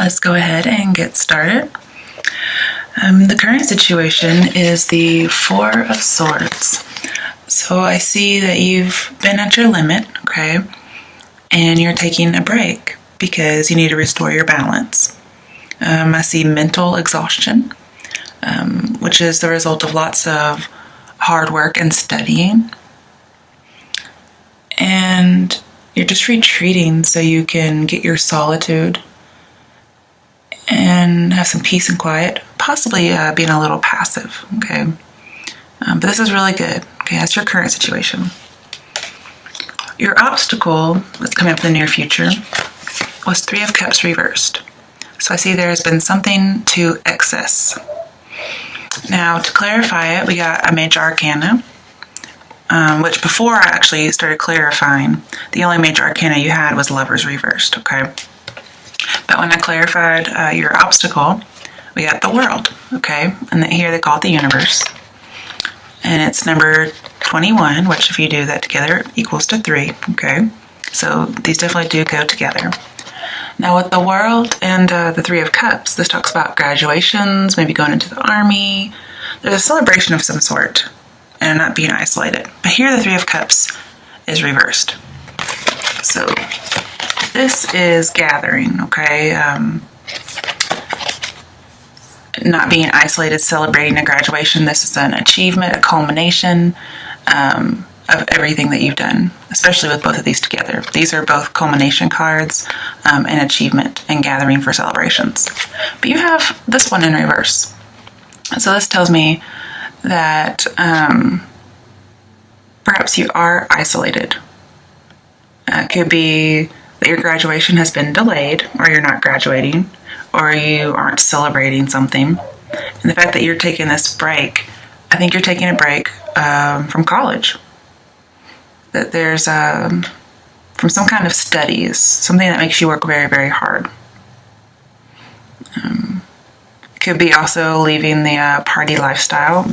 let's go ahead and get started. The current situation is the Four of Swords. So I see that you've been at your limit, okay, and you're taking a break because you need to restore your balance. I see mental exhaustion, which is the result of lots of hard work and studying. And you're just retreating so you can get your solitude and have some peace and quiet, possibly being a little passive, okay? But this is really good, okay? That's your current situation. Your obstacle that's coming up in the near future was Three of Cups reversed. So I see there has been something to excess. Now, to clarify it, we got a major arcana, which before I actually started clarifying, the only major arcana you had was Lovers reversed, okay? But when I clarified your obstacle, we got the World, okay? And here they call it the universe. And it's number 21, which if you do that together equals to 3, okay? So these definitely do go together. Now with the World and the Three of Cups, this talks about graduations, maybe going into the army. There's a celebration of some sort and not being isolated. But here the Three of Cups is reversed. So this is gathering, okay? Not being isolated, celebrating a graduation. This is an achievement, a culmination of everything that you've done, especially with both of these together. These are both culmination cards and achievement and gathering for celebrations. But you have this one in reverse. So this tells me that perhaps you are isolated. It could be that your graduation has been delayed, or you're not graduating, or you aren't celebrating something. And the fact that you're taking this break, I think you're taking a break from college. That there's from some kind of studies, something that makes you work very, very hard. It could be also leaving the party lifestyle,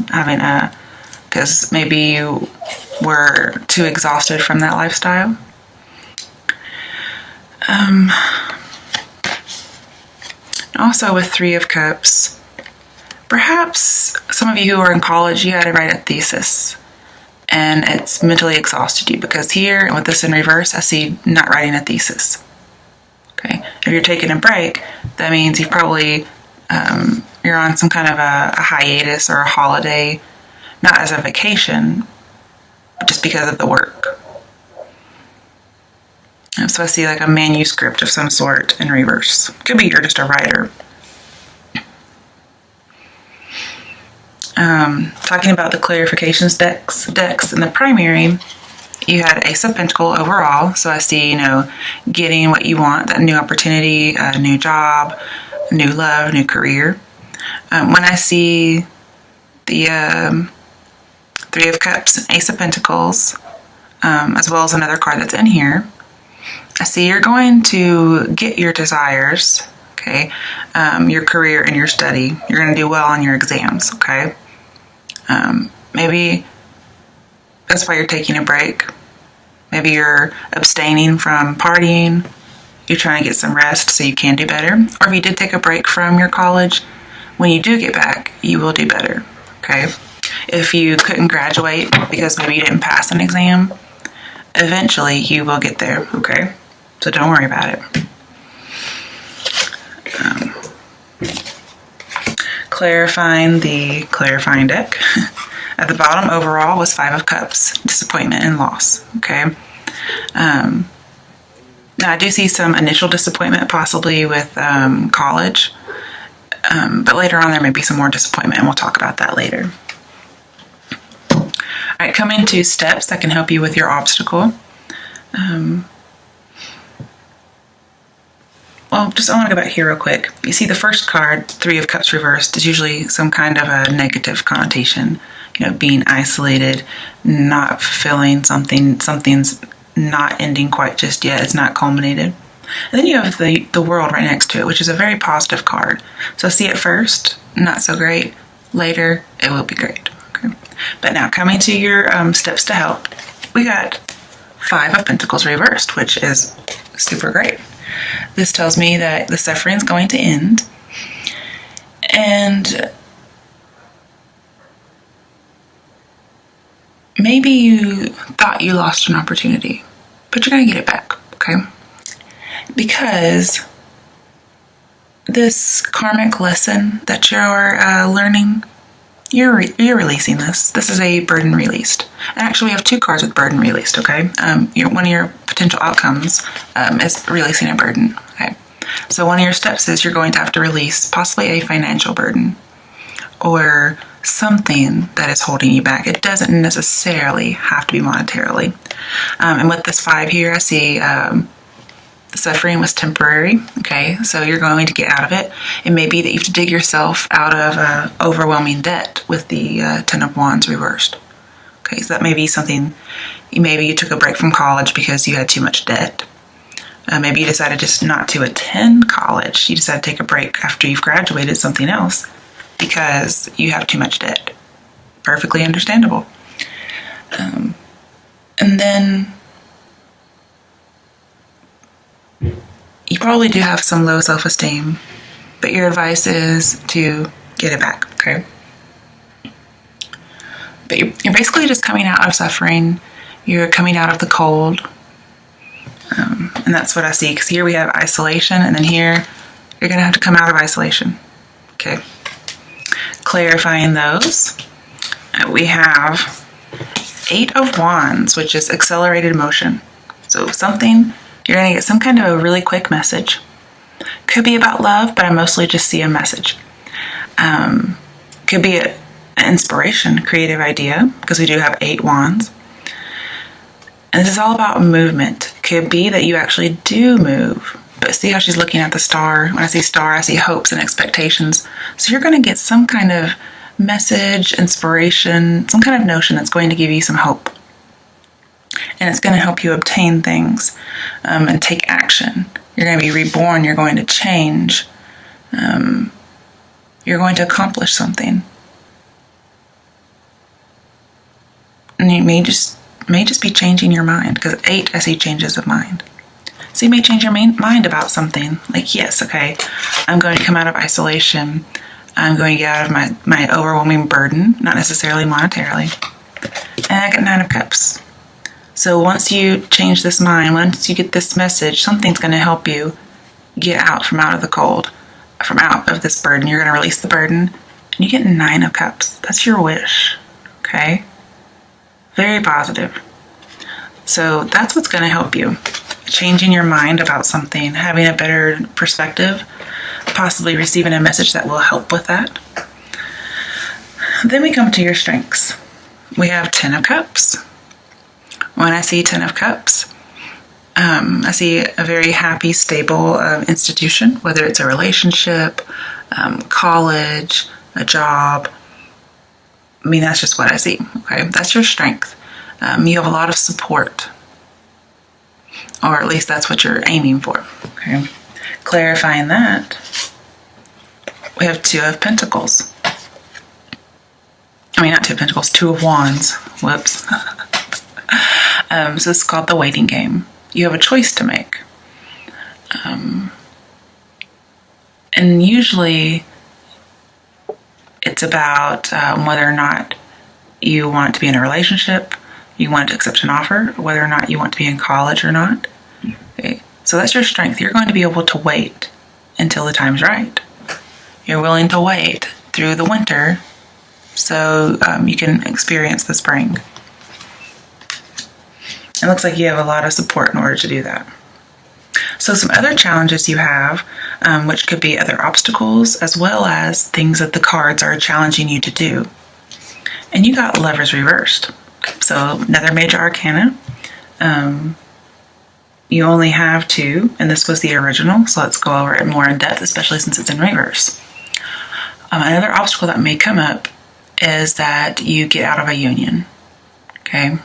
because maybe you were too exhausted from that lifestyle. Also with Three of Cups, perhaps some of you who are in college, you had to write a thesis and it's mentally exhausted you, because here, and with this in reverse, I see not writing a thesis. Okay, if you're taking a break, that means you've probably, you're on some kind of a hiatus or a holiday, not as a vacation, but just because of the work. So I see like a manuscript of some sort in reverse. Could be you're just a writer. Talking about the clarifications decks in the primary, you had Ace of Pentacles overall. So I see, getting what you want, that new opportunity, a new job, new love, new career. When I see the Three of Cups and Ace of Pentacles, as well as another card that's in here, I see you're going to get your desires, okay, your career and your study. You're going to do well on your exams, okay? Maybe that's why you're taking a break. Maybe you're abstaining from partying. You're trying to get some rest so you can do better. Or if you did take a break from your college, when you do get back, you will do better, okay? If you couldn't graduate because maybe you didn't pass an exam, eventually you will get there, okay? So don't worry about it. Clarifying the clarifying deck. At the bottom overall was Five of Cups, disappointment and loss, okay? Now I do see some initial disappointment possibly with college, but later on there may be some more disappointment and we'll talk about that later. All right, coming to steps that can help you with your obstacle. Well, I want to go back here real quick. You see the first card, Three of Cups reversed, is usually some kind of a negative connotation. Being isolated, not fulfilling something's not ending quite just yet. It's not culminated. And then you have the World right next to it, which is a very positive card. So see it first, not so great. Later, it will be great. Okay. But now coming to your steps to help, we got Five of Pentacles reversed, which is super great. This tells me that the suffering is going to end, and maybe you thought you lost an opportunity, but you're going to get it back, okay? Because this karmic lesson that you're learning, you're releasing this. This is a burden released. And actually, we have 2 cards with burden released, okay? One of your potential outcomes is releasing a burden, okay? So one of your steps is you're going to have to release possibly a financial burden or something that is holding you back. It doesn't necessarily have to be monetarily. And with this 5 here, I see the suffering was temporary, okay? So you're going to get out of it. It may be that you have to dig yourself out of overwhelming debt with the 10 of Wands reversed. Okay, so that may be something, maybe you took a break from college because you had too much debt. Maybe you decided just not to attend college. You decided to take a break after you've graduated something else because you have too much debt. Perfectly understandable. And then you probably do have some low self-esteem, but your advice is to get it back, okay? But you're basically just coming out of suffering. You're coming out of the cold. And that's what I see, because here we have isolation, and then here you're going to have to come out of isolation, okay? Clarifying those, we have 8 of Wands, which is accelerated motion. So something, you're going to get some kind of a really quick message. Could be about love, but I mostly just see a message. Could be an inspiration, creative idea, because we do have 8 Wands. And this is all about movement. Could be that you actually do move. But see how she's looking at the star? When I see star, I see hopes and expectations. So you're going to get some kind of message, inspiration, some kind of notion that's going to give you some hope. And it's going to help you obtain things and take action. You're going to be reborn. You're going to change. You're going to accomplish something. And you may just be changing your mind, because 8, I see changes of mind. So you may change your mind about something. Like, yes, okay, I'm going to come out of isolation. I'm going to get out of my overwhelming burden, not necessarily monetarily. And I get 9 of Cups. So once you change this mind, once you get this message, something's going to help you get out from out of the cold, from out of this burden. You're going to release the burden, and you get 9 of Cups. That's your wish, okay? Very positive. So that's what's going to help you. Changing your mind about something, having a better perspective, possibly receiving a message that will help with that. Then we come to your strengths. We have 10 of Cups. When I see 10 of Cups, I see a very happy, stable institution, whether it's a relationship, college, a job. I mean, that's just what I see, okay? That's your strength. You have a lot of support, or at least that's what you're aiming for, okay? Clarifying that, we have 2 of Pentacles. I mean, not 2 of Pentacles, 2 of Wands. Whoops. So it's called the waiting game. You have a choice to make. And usually it's about whether or not you want to be in a relationship, you want to accept an offer, whether or not you want to be in college or not. Okay. So that's your strength. You're going to be able to wait until the time's right. You're willing to wait through the winter so you can experience the spring. It looks like you have a lot of support in order to do that. So some other challenges you have, which could be other obstacles, as well as things that the cards are challenging you to do. And you got Lovers reversed. So another major arcana. You only have 2, and this was the original, so let's go over it more in depth, especially since it's in reverse. Another obstacle that may come up is that you get out of a union. Okay?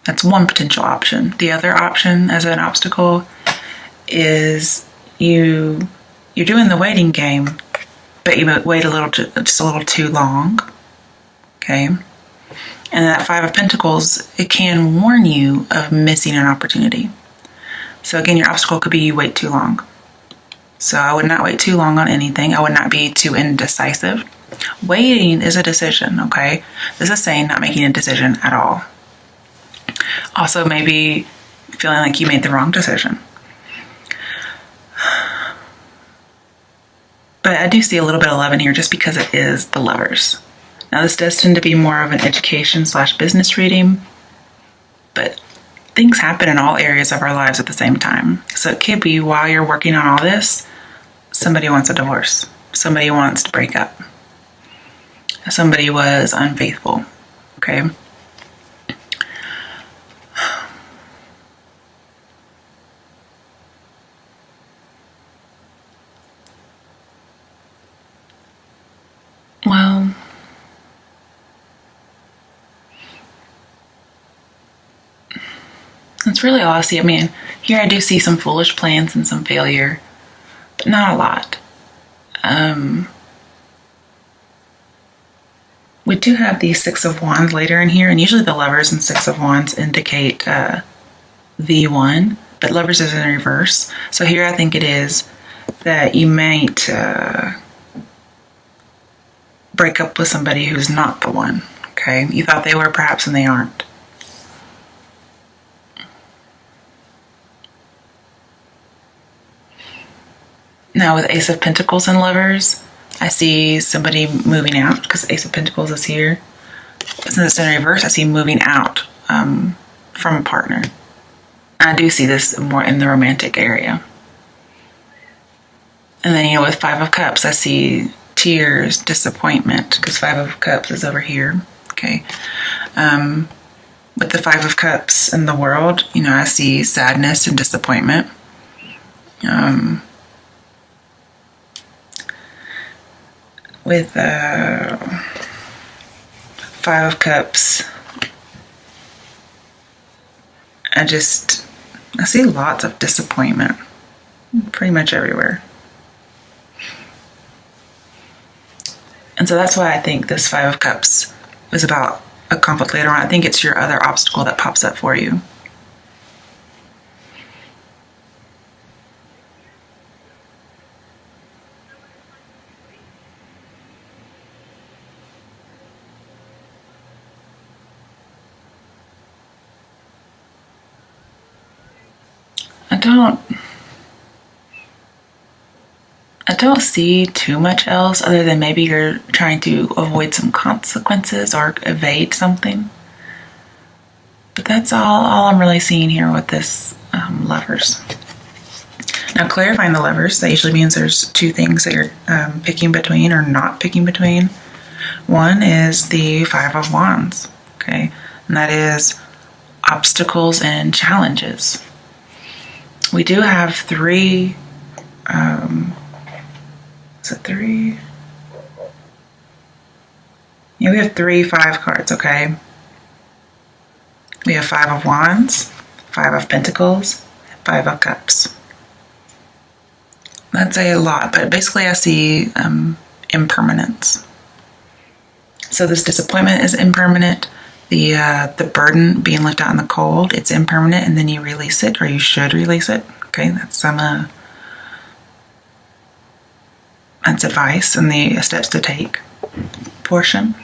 That's one potential option. The other option as an obstacle is you're doing the waiting game, but you wait just a little too long. Okay? And that 5 of Pentacles, it can warn you of missing an opportunity. So again, your obstacle could be you wait too long. So I would not wait too long on anything. I would not be too indecisive. Waiting is a decision, okay? This is saying not making a decision at all. Also, maybe feeling like you made the wrong decision. But I do see a little bit of love in here just because it is the Lovers. Now, this does tend to be more of an education/business reading, but things happen in all areas of our lives at the same time. So it could be while you're working on all this, somebody wants a divorce. Somebody wants to break up. Somebody was unfaithful, okay? Well, that's really all I see. I mean, here I do see some foolish plans and some failure, but not a lot. We do have the Six of Wands later in here, and usually the Lovers and Six of Wands indicate the one, but Lovers is in reverse. So here I think it is that you might break up with somebody who's not the one, okay? You thought they were perhaps and they aren't. Now with Ace of Pentacles and Lovers, I see somebody moving out because Ace of Pentacles is here. Since it's in reverse, I see moving out from a partner. I do see this more in the romantic area. And then, with Five of Cups, I see tears, disappointment, because Five of Cups is over here, okay? With the Five of Cups in the world, I see sadness and disappointment. With Five of Cups, I see lots of disappointment pretty much everywhere. And so that's why I think this Five of Cups is about a conflict later on. I think it's your other obstacle that pops up for you. I don't see too much else other than maybe you're trying to avoid some consequences or evade something. But that's all I'm really seeing here with this Lovers. Now, clarifying the Lovers, that usually means there's two things that you're picking between or not picking between. One is the Five of Wands, okay? And that is obstacles and challenges. We do have three, is it three? Yeah, we have 3 5 cards, okay? We have Five of Wands, Five of Pentacles, Five of Cups. That's a lot, but basically I see impermanence. So this disappointment is impermanent. The burden being left out in the cold, it's impermanent, and then you release it, or you should release it. Okay, that's some that's advice and the steps to take portion.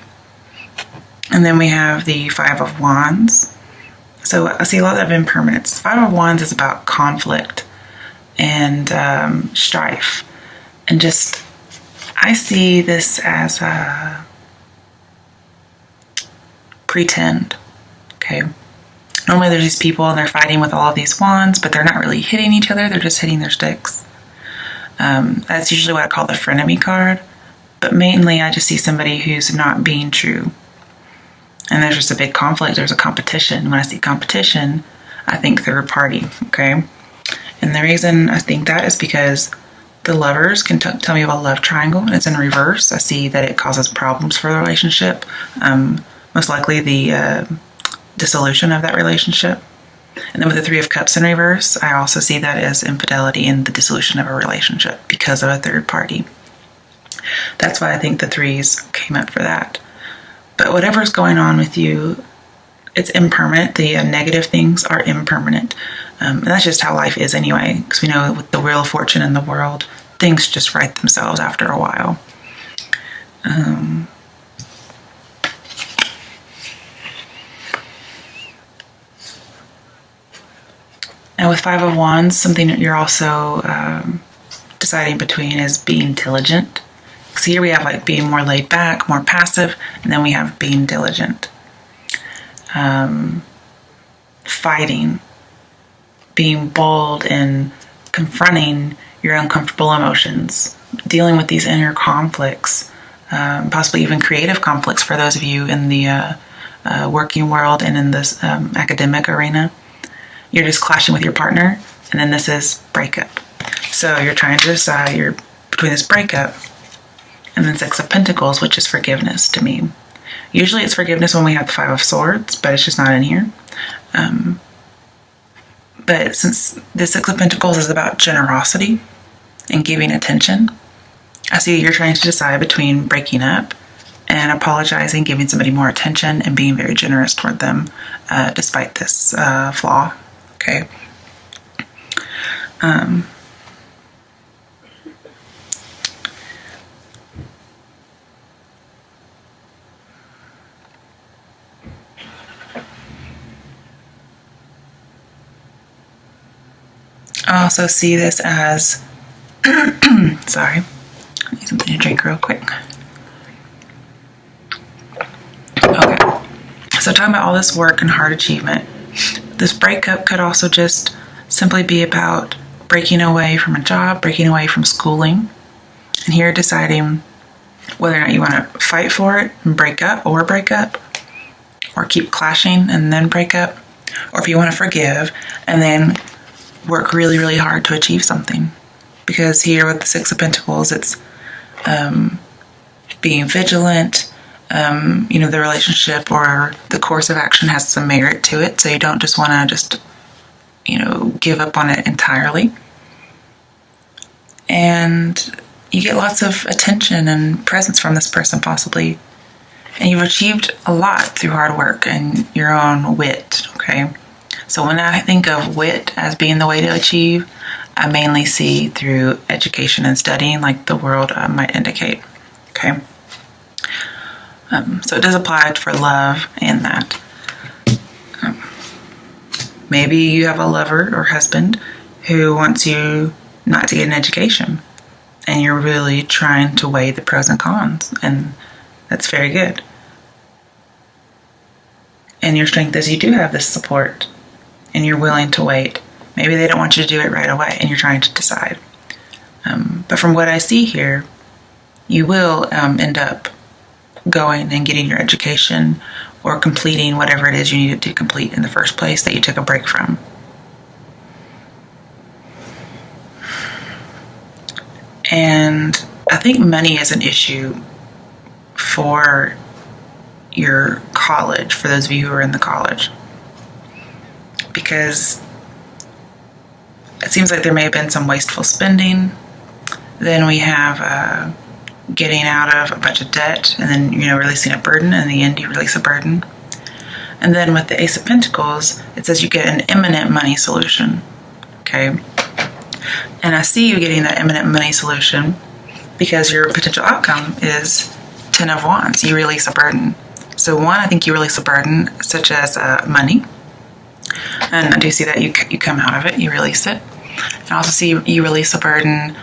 And then we have the Five of Wands. So I see a lot of impermanence. Five of Wands is about conflict and strife, and just I see this as a pretend, okay? Normally there's these people and they're fighting with all of these wands, but they're not really hitting each other, they're just hitting their sticks. That's usually what I call the frenemy card, but mainly I just see somebody who's not being true. And there's just a big conflict, there's a competition. When I see competition, I think third party, okay? And the reason I think that is because the Lovers can tell me about a love triangle, and it's in reverse. I see that it causes problems for the relationship. Most likely the dissolution of that relationship. And then with the Three of Cups in reverse, I also see that as infidelity and the dissolution of a relationship because of a third party. That's why I think the threes came up for that. But whatever's going on with you, it's impermanent. The negative things are impermanent. And that's just how life is anyway, because we know with the Wheel of Fortune in the world, things just right themselves after a while. And with Five of Wands, something that you're also deciding between is being diligent. So here we have like being more laid back, more passive, and then we have being diligent. Fighting, being bold and confronting your uncomfortable emotions, dealing with these inner conflicts, possibly even creative conflicts for those of you in the working world and in this academic arena. You're just clashing with your partner, and then this is breakup. So you're trying to decide you're between this breakup and then Six of Pentacles, which is forgiveness to me. Usually it's forgiveness when we have the Five of Swords, but it's just not in here. But since the Six of Pentacles is about generosity and giving attention, I see you're trying to decide between breaking up and apologizing, giving somebody more attention, and being very generous toward them despite this flaw. Okay. I also see this as, sorry, I need something to drink real quick. Okay, so talking about all this work and hard achievement, this breakup could also just simply be about breaking away from a job, breaking away from schooling, and here deciding whether or not you want to fight for it and break up, or keep clashing and then break up, or if you want to forgive and then work really, really hard to achieve something. Because here with the Six of Pentacles, it's being vigilant. The relationship or the course of action has some merit to it, so you don't just want to give up on it entirely. And you get lots of attention and presence from this person, possibly. And you've achieved a lot through hard work and your own wit, okay? So when I think of wit as being the way to achieve, I mainly see through education and studying, like the world might indicate, okay? So it does apply for love and that. Maybe you have a lover or husband who wants you not to get an education, and you're really trying to weigh the pros and cons, and that's very good. And your strength is you do have this support, and you're willing to wait. Maybe they don't want you to do it right away, and you're trying to decide. But from what I see here, you will end up going and getting your education or completing whatever it is you needed to complete in the first place that you took a break from. And I think money is an issue for your college, for those of you who are in the college. Because it seems like there may have been some wasteful spending. Then we have getting out of a bunch of debt, and then releasing a burden. In the end, you release a burden. And then with the Ace of Pentacles, it says you get an imminent money solution. Okay, and I see you getting that imminent money solution because your potential outcome is Ten of Wands. You release a burden. So one, I think you release a burden such as money. And I do see that you come out of it, you release it. I also see you release a burden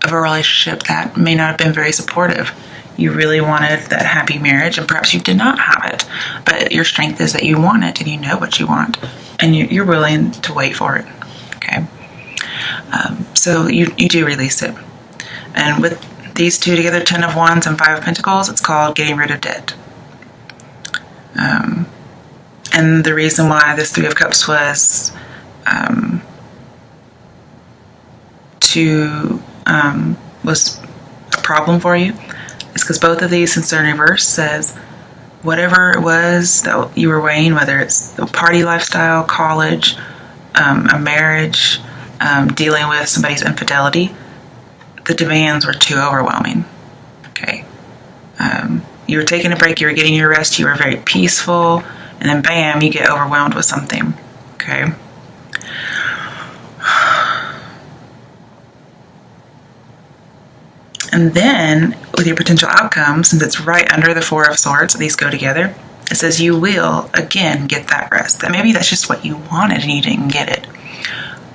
of a relationship that may not have been very supportive. You really wanted that happy marriage, and perhaps you did not have it, but your strength is that you want it, and you know what you want, and you're willing to wait for it. Okay, so you do release it. And with these two together, Ten of Wands and Five of Pentacles, it's called getting rid of debt. And the reason why this Three of Cups was was a problem for you is because both of these, since they're in reverse, says whatever it was that you were weighing, whether it's a party lifestyle, college, a marriage, dealing with somebody's infidelity, the demands were too overwhelming. Okay. You were taking a break, you were getting your rest, you were very peaceful, and then bam, you get overwhelmed with something. Okay. And then with your potential outcome, since it's right under the Four of Swords, these go together, it says you will, again, get that rest. That maybe that's just what you wanted and you didn't get it.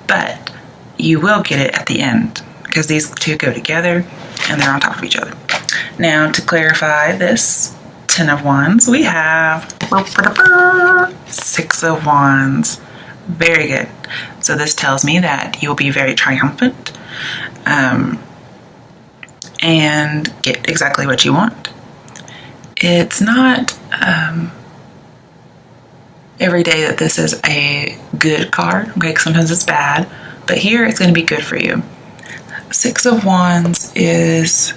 But you will get it at the end because these two go together and they're on top of each other. Now, to clarify this 10 of Wands, we have 6 of Wands. Very good. So this tells me that you'll be very triumphant and get exactly what you want. It's not every day that this is a good card, okay, 'cause sometimes it's bad, but here it's going to be good for you. 6 of Wands is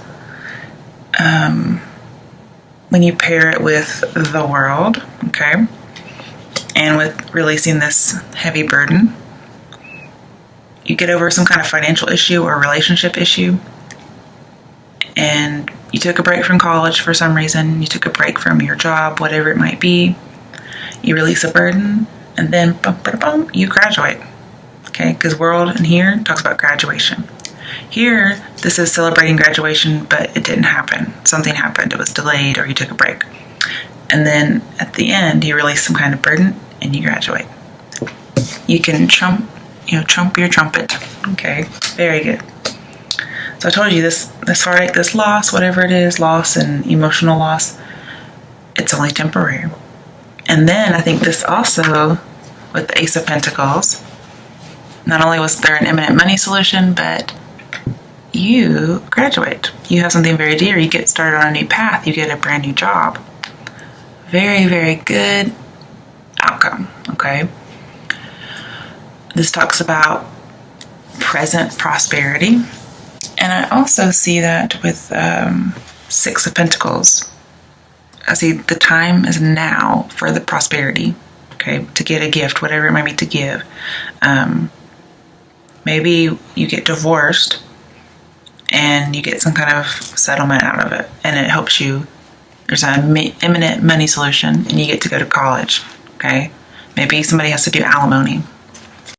when you pair it with the World, okay, and with releasing this heavy burden, you get over some kind of financial issue or relationship issue, and you took a break from college for some reason, you took a break from your job, whatever it might be, you release a burden, and then you graduate, okay, because World in here talks about graduation. Here, this is celebrating graduation, but it didn't happen. Something happened, it was delayed, or you took a break. And then at the end, you release some kind of burden and you graduate. You can trump your trumpet. Okay, very good. So I told you this heartache, this loss, whatever it is, loss and emotional loss, it's only temporary. And then I think this also, with the Ace of Pentacles, not only was there an imminent money solution, but you graduate. You have something very dear. You get started on a new path. You get a brand new job. Very, very good outcome, okay? This talks about present prosperity. And I also see that with 6 of Pentacles. I see the time is now for the prosperity, okay? To get a gift, whatever it might be to give. Maybe you get divorced and you get some kind of settlement out of it, and it helps you. There's an imminent money solution, and you get to go to college, okay? Maybe somebody has to do alimony.